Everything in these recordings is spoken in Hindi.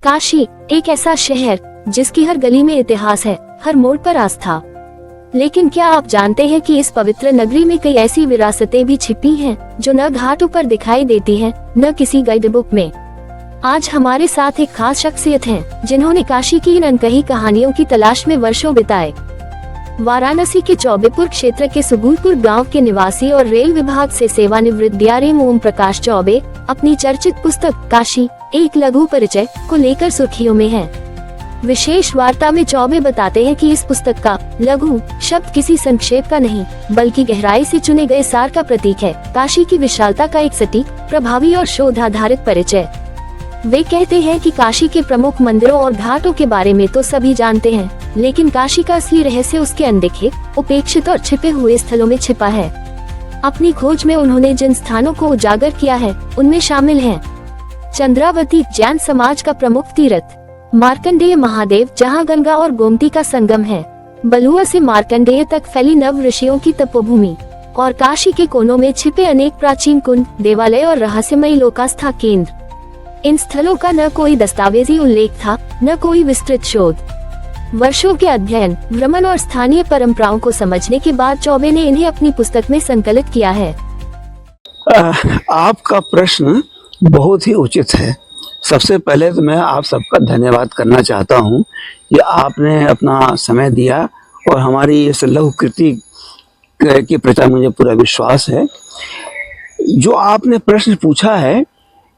काशी एक ऐसा शहर जिसकी हर गली में इतिहास है, हर मोड़ पर आस्था। लेकिन क्या आप जानते हैं कि इस पवित्र नगरी में कई ऐसी विरासतें भी छिपी हैं, जो न घाटों पर दिखाई देती हैं, न किसी गाइड बुक में। आज हमारे साथ एक खास शख्सियत हैं, जिन्होंने काशी की इन अनकही कहानियों की तलाश में वर्षों बिताए। वाराणसी के चौबेपुर क्षेत्र के सुगुलपुर गांव के निवासी और रेल विभाग से सेवानिवृत्त डीआरएम ओम प्रकाश चौबे अपनी चर्चित पुस्तक काशी एक लघु परिचय को लेकर सुर्खियों में हैं। विशेष वार्ता में चौबे बताते हैं कि इस पुस्तक का लघु शब्द किसी संक्षेप का नहीं, बल्कि गहराई से चुने गए सार का प्रतीक है, काशी की विशालता का एक सटीक, प्रभावी और शोध आधारित परिचय। वे कहते हैं कि काशी के प्रमुख मंदिरों और घाटों के बारे में तो सभी जानते हैं, लेकिन काशी का असली रहस्य उसके अनदेखे, उपेक्षित और छिपे हुए स्थलों में छिपा है। अपनी खोज में उन्होंने जिन स्थानों को उजागर किया है, उनमें शामिल हैं चंद्रावती जैन समाज का प्रमुख तीर्थ, मार्कंडेय महादेव जहां गंगा और गोमती का संगम है, बलुआ से मार्कंडेय तक फैली नव ऋषियों की तपोभूमि, और काशी के कोनों में छिपे अनेक प्राचीन कुंड, देवालय और रहस्यमयी लोकास्था केंद्र। इन स्थलों का न कोई दस्तावेजी उल्लेख था, न कोई विस्तृत शोध। वर्षों के अध्ययन, भ्रमण और स्थानीय परंपराओं को समझने के बाद चौबे ने इन्हें अपनी पुस्तक में संकलित किया है। आपका प्रश्न बहुत ही उचित है। सबसे पहले तो मैं आप सबका धन्यवाद करना चाहता हूं कि आपने अपना समय दिया और हमारी इस लघु कृति के प्रति मुझे पूरा विश्वास है। जो आपने प्रश्न पूछा है,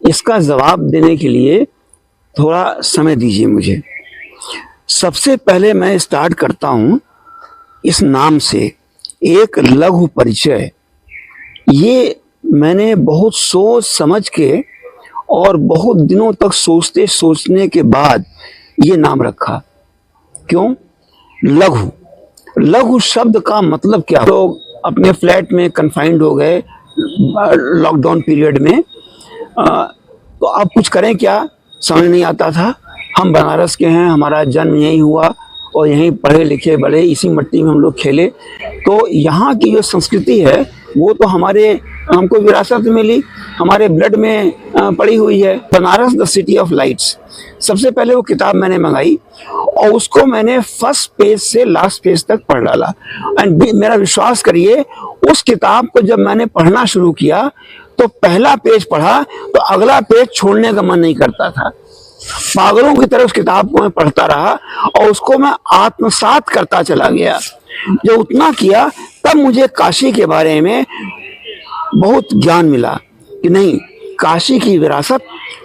इसका जवाब देने के लिए थोड़ा समय दीजिए मुझे। सबसे पहले मैं स्टार्ट करता हूं इस नाम से, एक लघु परिचय। ये मैंने बहुत सोच समझ के और बहुत दिनों तक सोचने के बाद ये नाम रखा। क्यों लघु? लघु शब्द का मतलब क्या? लोग अपने फ्लैट में कन्फाइंड हो गए लॉकडाउन पीरियड में, तो अब कुछ करें क्या, समझ नहीं आता था। हम बनारस के हैं, हमारा जन्म यहीं हुआ और यहीं पढ़े लिखे बड़े, इसी मिट्टी में हम लोग खेले। तो यहाँ की जो संस्कृति है वो तो हमको विरासत मिली, हमारे ब्लड में पड़ी हुई है। Banaras the city of lights, सबसे पहले वो किताब मैंने मंगाई और उसको मैंने फर्स्ट पेज से लास्ट पेज तक पढ़ डाला। एंड मेरा विश्वास करिए, उस किताब को जब मैंने पढ़ना शुरू किया तो पहला पेज पढ़ा तो अगला पेज छोड़ने का मन नहीं करता था। पागलों की तरह उस किताब को मैं पढ़ता रहा और उसको मैं आत्मसात करता चला गया। जब उतना किया तब मुझे काशी के बारे में बहुत ज्ञान मिला कि नहीं, काशी की विरासत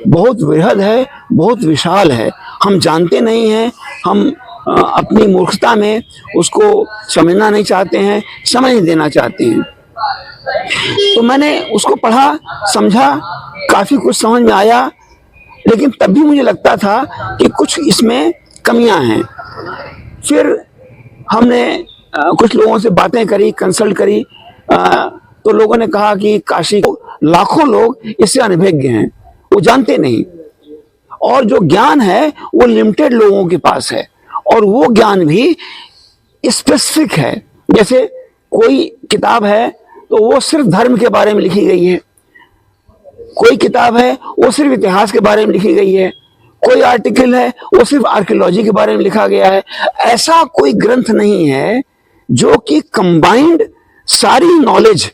बहुत वृहद है, बहुत विशाल है। हम जानते नहीं हैं, हम अपनी मूर्खता में उसको समझना नहीं चाहते हैं, समझ नहीं देना चाहते हैं। तो मैंने उसको पढ़ा, समझा, काफी कुछ समझ में आया, लेकिन तब भी मुझे लगता था कि कुछ इसमें कमियां हैं। फिर हमने कुछ लोगों से बातें करी, कंसल्ट करी, तो लोगों ने कहा कि काशी लाखों लोग इससे अनभिज्ञ हैं, वो जानते नहीं, और जो ज्ञान है वो लिमिटेड लोगों के पास है, और वो ज्ञान भी स्पेसिफिक है। जैसे कोई किताब है तो वो सिर्फ धर्म के बारे में लिखी गई है, कोई किताब है वो सिर्फ इतिहास के बारे में लिखी गई है, कोई आर्टिकल है वो सिर्फ आर्कियोलॉजी के बारे में लिखा गया है। ऐसा कोई ग्रंथ नहीं है जो कि कंबाइंड सारी नॉलेज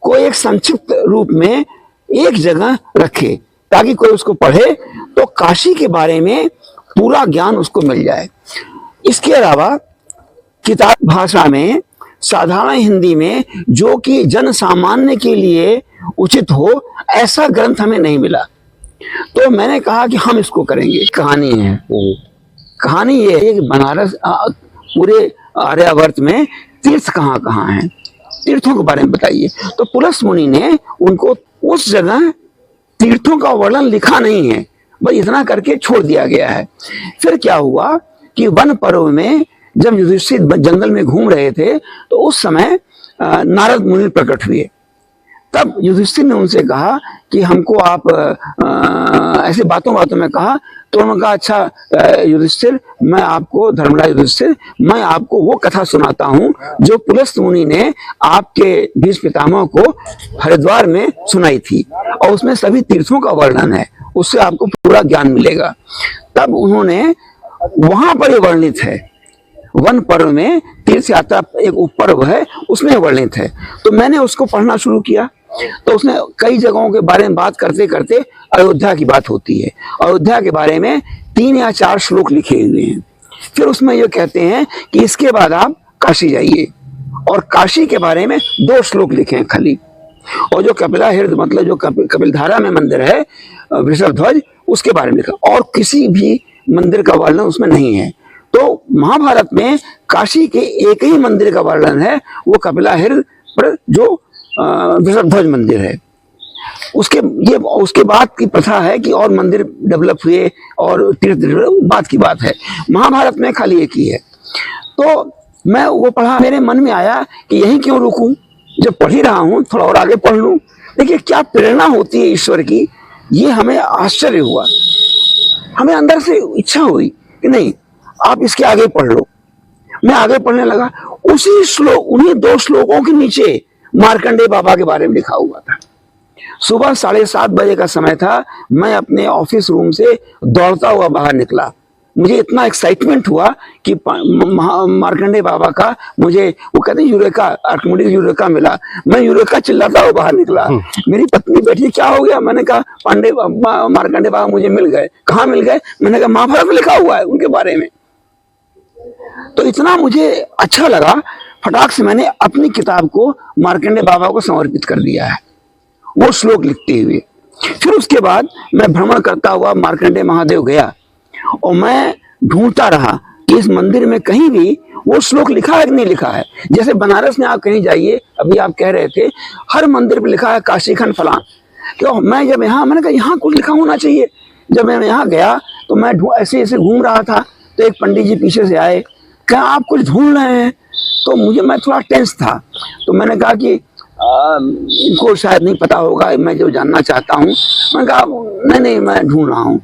को एक संक्षिप्त रूप में एक जगह रखे, ताकि कोई उसको पढ़े तो काशी के बारे में पूरा ज्ञान उसको मिल जाए। इसके अलावा किताब भाषा में, साधारण हिंदी में, जो कि जन सामान्य के लिए उचित हो, ऐसा ग्रंथ हमें नहीं मिला। तो मैंने कहा कि हम इसको करेंगे। कहानी है, कहानी ये है कि बनारस, पूरे आर्यावर्त में तीर्थ कहाँ कहाँ हैं, तीर्थों के बारे में बताइए। तो पुलस्त मुनि ने उनको उस जगह तीर्थों का वर्णन लिखा नहीं है, बस इतना करके छोड़ दिया गया है। फिर क्या हुआ कि वन पर्व में जब युधिष्ठिर जंगल में घूम रहे थे तो उस समय नारद मुनि प्रकट हुए। तब युधिष्ठिर ने उनसे कहा कि हमको आप ऐसे बातों में कहा। तो उन्होंने कहा, अच्छा युधिष्ठिर, मैं आपको, धर्मराज युधिष्ठिर, मैं आपको वो कथा सुनाता हूँ जो पुलस्त मुनि ने आपके भीष्म पितामह को हरिद्वार में सुनाई थी, और उसमें सभी तीर्थों का वर्णन है, उससे आपको पूरा ज्ञान मिलेगा। तब उन्होंने वहां पर ये वर्णित है, वन पर्व में तीर्थ यात्रा एक उपपर्व है, उसमें वर्णित है। तो मैंने उसको पढ़ना शुरू किया, तो उसने कई जगहों के बारे में बात करते करते अयोध्या की बात होती है। अयोध्या के बारे में 3 या 4 श्लोक लिखे हुए हैं। फिर उसमें ये कहते हैं कि इसके बाद आप काशी जाइए, और काशी के बारे में 2 श्लोक लिखे हैं खाली। और जो कपिला हृदय मतलब जो कपिलधारा में मंदिर है वृषभ ध्वज, उसके बारे में लिखा, और किसी भी मंदिर का वर्णन उसमें नहीं है। तो महाभारत में काशी के एक ही मंदिर का वर्णन है, वो कपिला हृदय पर जो वृषभ ध्वज मंदिर है। उसके बाद की प्रथा है कि और मंदिर डेवलप हुए और तीर्थ बात की बात है। महाभारत में खाली एक ही है। तो मैं वो पढ़ा, मेरे मन में आया कि यहीं क्यों रुकूं, जब पढ़ ही रहा हूं थोड़ा और आगे पढ़ लूं। देखिए क्या प्रेरणा होती है ईश्वर की, ये हमें आश्चर्य हुआ। हमें अंदर से इच्छा हुई कि नहीं आप इसके आगे पढ़ लो। मैं आगे पढ़ने लगा, उसी श्लोक, उन्हीं 2 श्लोकों के नीचे मार्कंडेय बाबा के बारे में लिखा हुआ था। सुबह 7:30 बजे का समय था, मैं अपने ऑफिस रूम से दौड़ता हुआ बाहर निकला। मुझे इतना एक्साइटमेंट हुआ कि मार्कंडेय बाबा का मुझे, वो कहते हैं यूरेका, आर्किमिडीज यूरेका मिला। मैं यूरेका चिल्लाता हुआ बाहर निकला। मेरी पत्नी बैठी, क्या हो गया? मैंने कहा मार्कंडेय बाबा मुझे मिल गए। कहाँ मिल गए? मैंने कहा महाभारत में लिखा हुआ है उनके बारे में। तो इतना मुझे अच्छा लगा, फटाक से मैंने अपनी किताब को मार्कंडेय बाबा को समर्पित कर दिया है, वो श्लोक लिखते हुए। फिर उसके बाद मैं भ्रमण करता हुआ मार्कंडेय महादेव गया, और मैं ढूंढता रहा कि इस मंदिर में कहीं भी वो श्लोक लिखा है कि नहीं लिखा है। जैसे बनारस में आप कहीं जाइए, अभी आप कह रहे थे हर मंदिर पे लिखा है काशी खंड फलां। क्यों? मैं जब मैंने कहा यहाँ कुछ लिखा होना चाहिए। जब मैं यहाँ गया तो मैं ऐसे ऐसे घूम रहा था, तो एक पंडित जी पीछे से आए, क्या आप कुछ ढूंढ रहे हैं? तो मैं थोड़ा टेंस था, तो मैंने कहा कि इनको शायद नहीं पता होगा मैं जो जानना चाहता हूँ। मैंने कहा नहीं मैं ढूंढ रहा हूँ।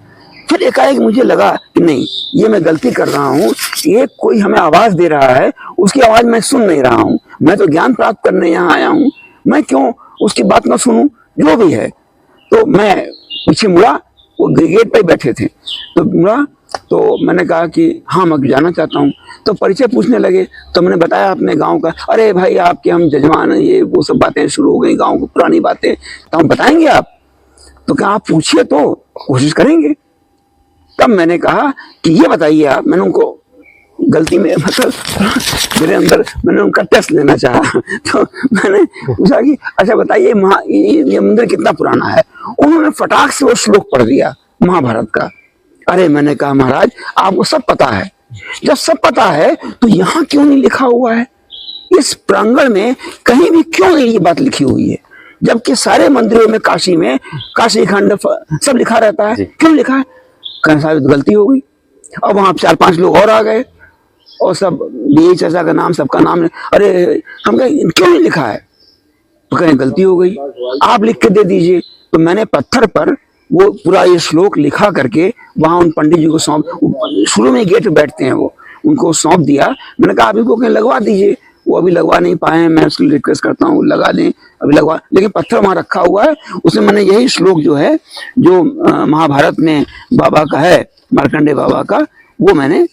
फिर एकाएक मुझे लगा कि नहीं, ये मैं गलती कर रहा हूँ, ये कोई हमें आवाज दे रहा है, उसकी आवाज मैं सुन नहीं रहा हूँ। मैं तो ज्ञान प्राप्त करने यहाँ आया हूँ, मैं क्यों उसकी बात ना सुनूं, जो भी है। तो मैं पीछे मुड़ा, वो गेट पे बैठे थे, तो मुड़ा, तो मैंने कहा कि हाँ मैं जाना चाहता हूँ। तो परिचय पूछने लगे, तो मैंने बताया अपने गांव का। अरे भाई आपके हम जजमान हैं, ये वो सब बातें शुरू हो गई, गांव की पुरानी बातें, तो हम बताएंगे आप? तो क्या आप पूछिए, तो कोशिश करेंगे। तब मैंने कहा कि ये बताइए आप। मैंने उनको गलती में मतलब मेरे अंदर मैंने उनका टेस्ट लेना चाहा, तो मैंने पूछा कि अच्छा बताइए ये मंदिर कितना पुराना है। उन्होंने फटाक से वो श्लोक पढ़ दिया महाभारत का। अरे मैंने कहा महाराज आपको सब पता है, जब सब पता है तो यहाँ क्यों नहीं लिखा हुआ है? इस प्रांगण में कहीं भी क्यों नहीं ये बात लिखी हुई है? जबकि सारे मंदिरों में, काशी में काशी खंड सब लिखा रहता है, क्यों लिखा है? कहने साहब गलती हो गई। अब वहां 4-5 लोग और आ गए, और सब बीए चाचा का नाम, सबका नाम। अरे हम कहे क्यों नहीं लिखा है? तो कहें गलती हो गई, आप लिख के दे दीजिए। तो मैंने पत्थर पर वो पूरा ये श्लोक लिखा करके वहां उन पंडित जी को सौंप, शुरू में गेट पे बैठते हैं वो, उनको सौंप दिया। मैंने कहा आप इनको कहीं लगवा दीजिए। वो अभी लगवा नहीं पाए हैं, मैं उसके लिए रिक्वेस्ट करता हूँ लगा दें, अभी लगवा। लेकिन पत्थर वहां रखा हुआ है, उसमें मैंने यही श्लोक जो है, जो महाभारत में बाबा का है, मार्कंडेय बाबा का, वो मैंने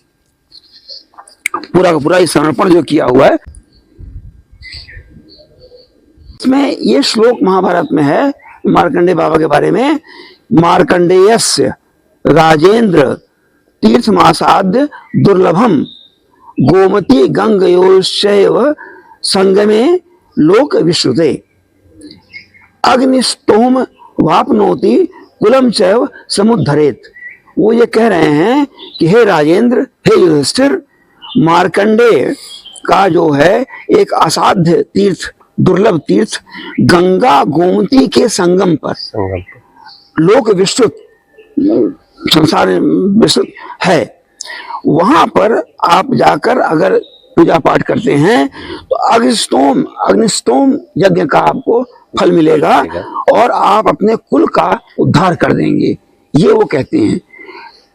पूरा का पूरा समर्पण जो किया हुआ है। इसमें ये श्लोक महाभारत में है मार्कंडेय बाबा के बारे में। मार्कंडेयस्य राजेंद्र तीर्थमासाद्य दुर्लभम गोमती गंगयोश्चैव संगमे लोक विश्रुते अग्निस्तोम वापनोति कुलम चैव समुद्धरेत। वो ये कह रहे हैं कि हे राजेंद्र, हे युधिष्ठिर, मार्कंडेय का जो है एक असाध्य तीर्थ, दुर्लभ तीर्थ, गंगा गोमती के संगम पर लोक विस्तृत, संसार विस्तृत है। वहां पर आप जाकर अगर पूजा पाठ करते हैं तो अग्निस्तोम यज्ञ का आपको फल मिलेगा, और आप अपने कुल का उद्धार कर देंगे, ये वो कहते हैं।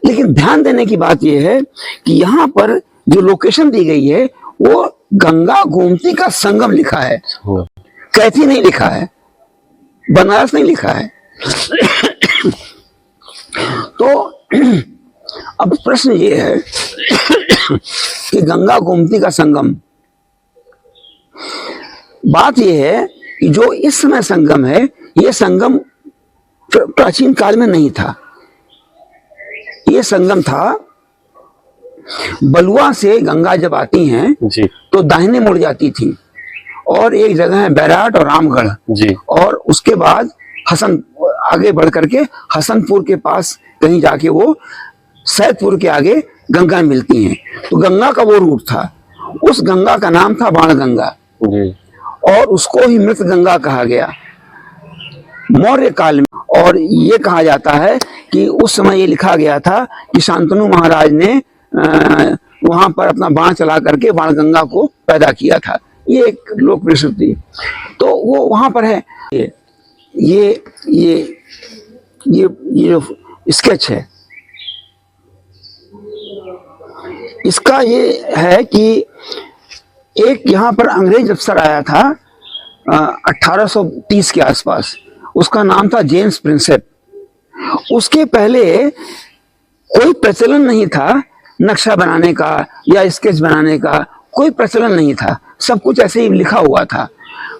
लेकिन ध्यान देने की बात यह है कि यहाँ पर जो लोकेशन दी गई है वो गंगा गोमती का संगम लिखा है, कैथी नहीं लिखा है, बनारस नहीं लिखा है। तो अब प्रश्न ये है कि गंगा गोमती का संगम, बात यह है कि जो इस समय संगम है, यह संगम प्राचीन काल में नहीं था। यह संगम था, बलुआ से गंगा जब आती हैं जी तो दाहिने मुड़ जाती थी, और एक जगह है बैराट और रामगढ़ जी, और उसके बाद हसन आगे बढ़ करके हसनपुर के पास कहीं जाके वो सैदपुर के आगे गंगा मिलती हैं। तो गंगा का वो रूट था, उस गंगा का नाम था बाणगंगा जी, और उसको ही मृत गंगा कहा गया मौर्य काल में। और ये कहा जाता है कि उस समय ये लिखा गया था कि शांतनु महाराज ने वहां पर अपना बाण चला करके बाणगंगा को पैदा किया था। ये एक लोक प्रसिद्धि, तो वो वहां पर है। ये स्केच है, इसका ये है कि एक यहाँ पर अंग्रेज अफसर आया था 1830 के आसपास, उसका नाम था जेम्स प्रिंसेप। उसके पहले कोई प्रचलन नहीं था नक्शा बनाने का या स्केच बनाने का, कोई प्रचलन नहीं था, सब कुछ ऐसे ही लिखा हुआ था।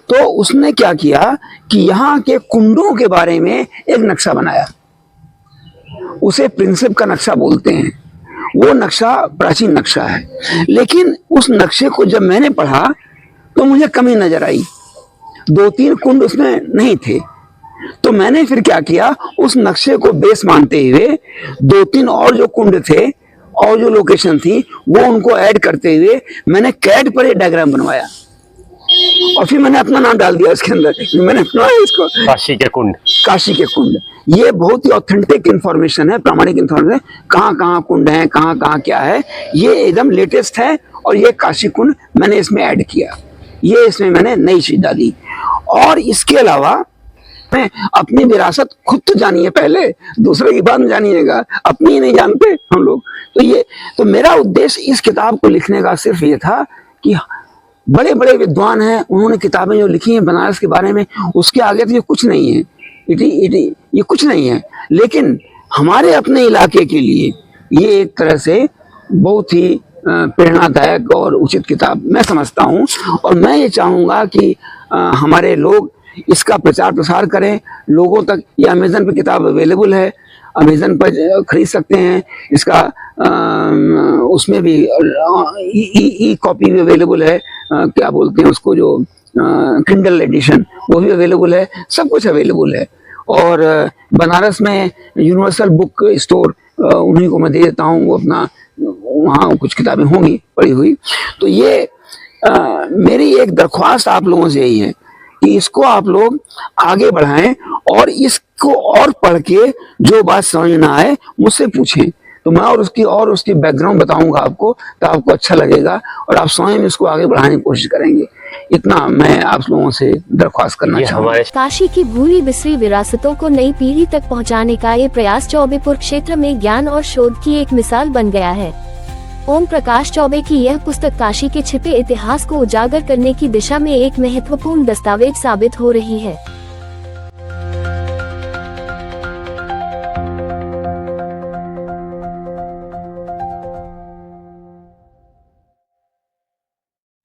तो उसने क्या किया कि यहाँ के कुंडों के बारे में एक नक्शा बनाया, उसे प्रिंसेप का नक्शा बोलते हैं। वो नक्शा प्राचीन नक्शा है, लेकिन उस नक्शे को जब मैंने पढ़ा तो मुझे कमी नजर आई, 2-3 कुंड उसमें नहीं थे। तो मैंने फिर क्या किया, उस नक्शे को बेस मानते हुए 2-3 और जो कुंड थे और जो लोकेशन थी वो उनको ऐड करते हुए मैंने कैड पर एक डायग्राम बनवाया, और फिर मैंने अपना नाम डाल दिया इसके अंदर। मैंने अपना इसको काशी के कुंड, काशी के कुंड। ये बहुत ही ऑथेंटिक इंफॉर्मेशन है, प्रामाणिक इंफॉर्मेशन। कहाँ कहाँ कुंड है, कहाँ कहाँ क्या है, ये एकदम लेटेस्ट है। और ये काशी कुंड मैंने इसमें ऐड किया, ये इसमें मैंने नई चीज डाली। और इसके अलावा मैं अपनी विरासत खुद तो जानिए, पहले दूसरे की बात जानिएगा, अपनी ही नहीं जानते हम लोग। तो मेरा उद्देश्य इस किताब को लिखने का सिर्फ ये था कि बड़े बड़े विद्वान हैं, उन्होंने किताबें जो लिखी हैं बनारस के बारे में, उसके आगे तो ये कुछ नहीं है, ये कुछ नहीं है। लेकिन हमारे अपने इलाके के लिए ये एक तरह से बहुत ही प्रेरणादायक और उचित किताब मैं समझता हूँ। और मैं ये चाहूँगा कि हमारे लोग इसका प्रचार प्रसार करें लोगों तक। ये अमेजन पर किताब अवेलेबल है, अमेजन पर खरीद सकते हैं इसका। उसमें भी ई कॉपी भी अवेलेबल है, क्या बोलते हैं उसको, जो किंडल एडिशन, वो भी अवेलेबल है, सब कुछ अवेलेबल है। और बनारस में यूनिवर्सल बुक स्टोर उन्हीं को मैं दे देता हूँ, वो अपना वहाँ कुछ किताबें होंगी पड़ी हुई। तो ये मेरी एक दरख्वास्त आप लोगों से यही है कि इसको आप लोग आगे बढ़ाएं, और इसको और पढ़ के जो बात समझ में ना आए मुझसे पूछें, तो मैं और उसकी बैकग्राउंड बताऊंगा आपको, तो आपको अच्छा लगेगा और आप स्वयं इसको आगे बढ़ाने की कोशिश करेंगे। इतना मैं आप लोगों से दरख्वास्त करना चाहूँगा। काशी की भूली बिसरी विरासतों को नई पीढ़ी तक पहुंचाने का ये प्रयास चौबेपुर क्षेत्र में ज्ञान और शोध की एक मिसाल बन गया है। ओम प्रकाश चौबे की यह पुस्तक काशी के छिपे इतिहास को उजागर करने की दिशा में एक महत्वपूर्ण दस्तावेज साबित हो रही है।